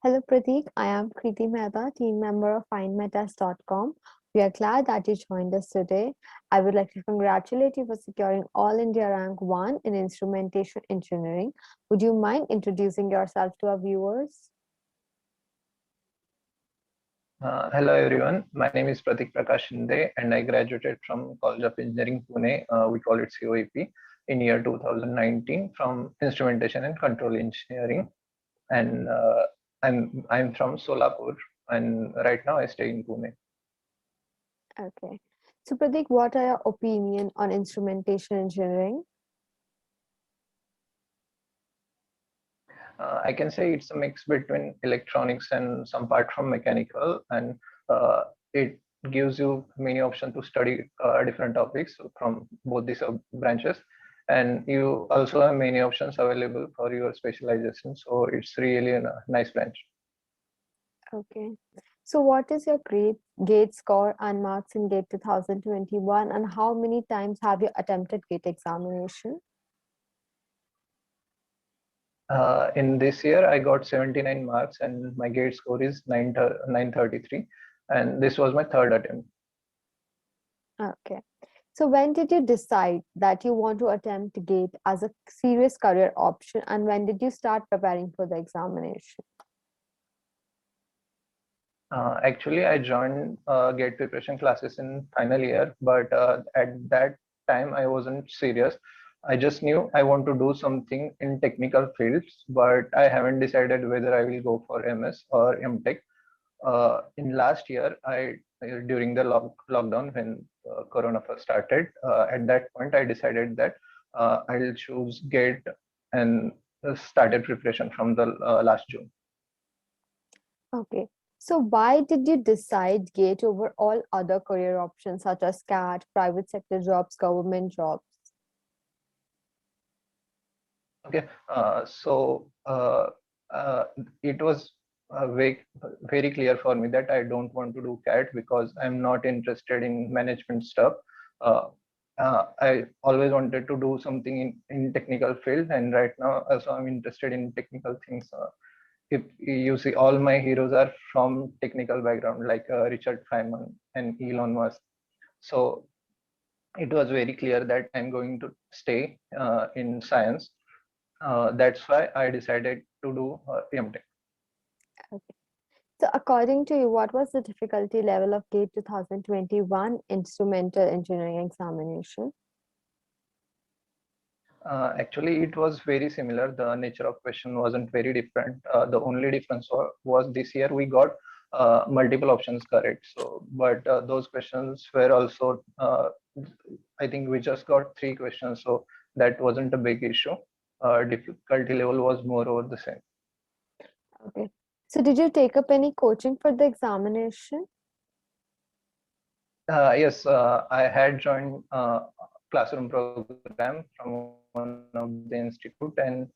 Hello Prateek, I am Kriti Mehta, team member of FindMyTest.com. We are glad that you joined us today. I would like to congratulate you for securing All India Rank 1 in Instrumentation Engineering. Would you mind introducing yourself to our viewers? Hello everyone, my name is Pratik Prakash Shinde and I graduated from College of Engineering Pune, we call it COEP, in year 2019 from Instrumentation and Control Engineering. And I'm from Solapur and right now I stay in Pune. Okay. So Prateek, what are your opinion on instrumentation engineering? I can say it's a mix between electronics and some part from mechanical, and it gives you many options to study different topics from both these branches. And you also have many options available for your specialization. So it's really a nice branch. Okay. So what is your GATE score and marks in GATE 2021 and how many times have you attempted GATE examination? In this year, I got 79 marks and my GATE score is 933. And this was my third attempt. Okay. So when did you decide that you want to attempt GATE as a serious career option and when did you start preparing for the examination? Actually, I joined GATE preparation classes in final year, but at that time I wasn't serious. I just knew I want to do something in technical fields, but I haven't decided whether I will go for MS or MTech. In last year, I during the lockdown when Corona first started, at that point I decided that I'll choose GATE and started preparation from the last June. Okay. So why did you decide GATE over all other career options such as CAT, private sector jobs, government jobs? Okay, uh, it was very clear for me that I don't want to do CAT because I'm not interested in management stuff. Uh, I always wanted to do something in technical field, and right now also I'm interested in technical things. If you see, all my heroes are from technical background, like Richard Feynman and Elon Musk. So it was very clear that I'm going to stay in science. That's why I decided to do MTech. Okay. So according to you, what was the difficulty level of GATE 2021 instrumental engineering examination? Actually, it was very similar. The nature of question wasn't very different. The only difference was this year we got multiple options correct. So, but those questions were also, I think we just got three questions, so that wasn't a big issue. Difficulty level was more over the same. Okay. So did you take up any coaching for the examination? Yes, I had joined classroom program from one of the institute, and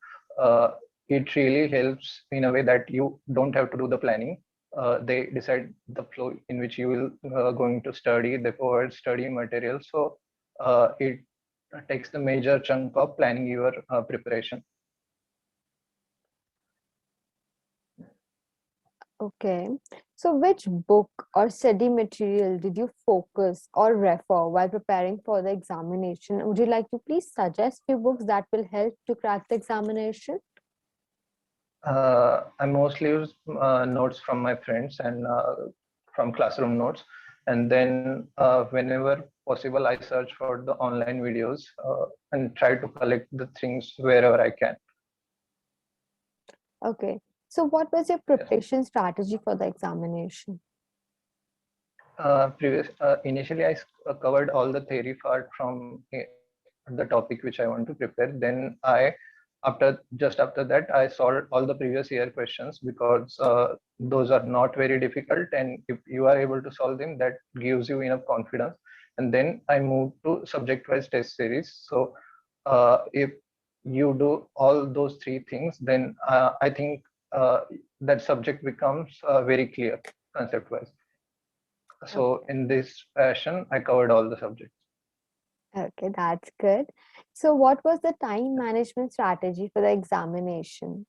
it really helps in a way that you don't have to do the planning. They decide the flow in which you will going to study. They provide study material, so it takes the major chunk of planning your preparation. Okay. So which book or study material did you focus or refer while preparing for the examination? Would you like to please suggest few books that will help to crack the examination? I mostly use notes from my friends and from classroom notes. And then whenever possible, I search for the online videos and try to collect the things wherever I can. Okay. So what was your Yes. preparation strategy for the examination? Initially, covered all the theory part from the topic which I want to prepare. Then after that, I solved all the previous year questions because those are not very difficult, and if you are able to solve them, that gives you enough confidence. And then I moved to subject-wise test series. So if you do all those three things, then I think that subject becomes very clear concept-wise. So Okay. in this fashion, I covered all the subjects. Okay, that's good. So what was the time management strategy for the examination?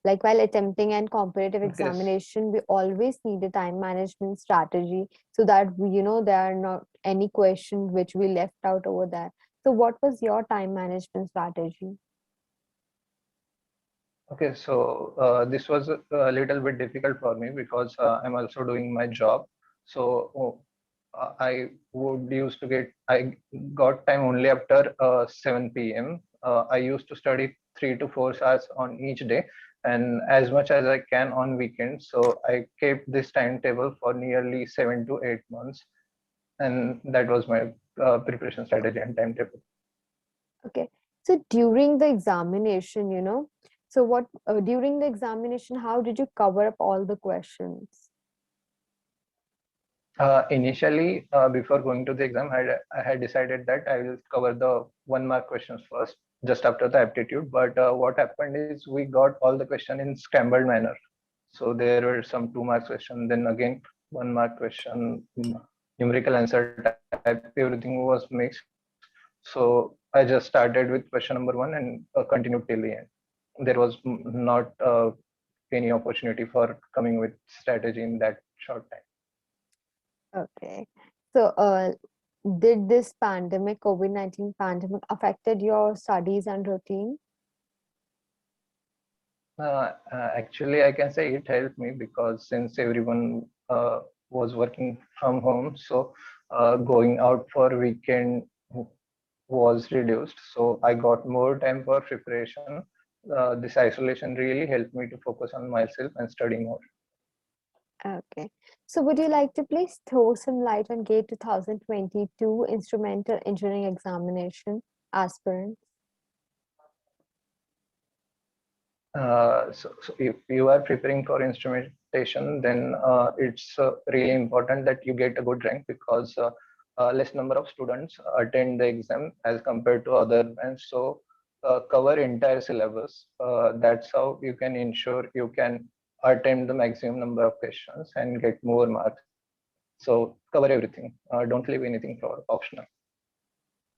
Like while attempting an competitive Yes. examination, we always need a time management strategy so that there are not any questions which we left out over there. So what was your time management strategy? Okay, so this was a little bit difficult for me because I'm also doing my job. So I would used to I got time only after 7 p.m. I used to study 3 to 4 hours on each day and as much as I can on weekends. So I kept this timetable for nearly 7 to 8 months, and that was my preparation strategy and timetable. Okay. So during the examination, so what during the examination, how did you cover up all the questions? Initially, before going to the exam, I had decided that I will cover the 1 mark questions first, just after the aptitude. But what happened is we got all the question in scrambled manner. So there were some 2 mark question, then again 1 mark question, numerical answer type, everything was mixed. So I just started with question number one and continued till the end. There was not any opportunity for coming with strategy in that short time. Okay. So did this pandemic, COVID-19 pandemic, affected your studies and routine? Actually, I can say it helped me because since everyone was working from home, so going out for weekend was reduced. So I got more time for preparation. This isolation really helped me to focus on myself and study more. Okay. So would you like to please throw some light on GATE 2022 Instrumental Engineering Examination aspirants? So if you are preparing for instrumentation, then it's really important that you get a good rank because less number of students attend the exam as compared to other brands. So cover entire syllabus. That's how you can ensure you can attempt the maximum number of questions and get more marks. So cover everything. Don't leave anything for optional.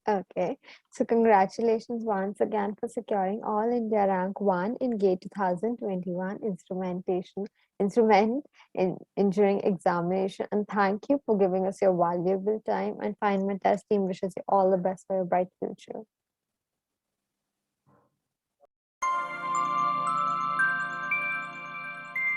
Okay, so congratulations once again for securing All India Rank 1 in GATE 2021 Instrument in Engineering Examination. And thank you for giving us your valuable time. And Fine My Test team wishes you all the best for your bright future.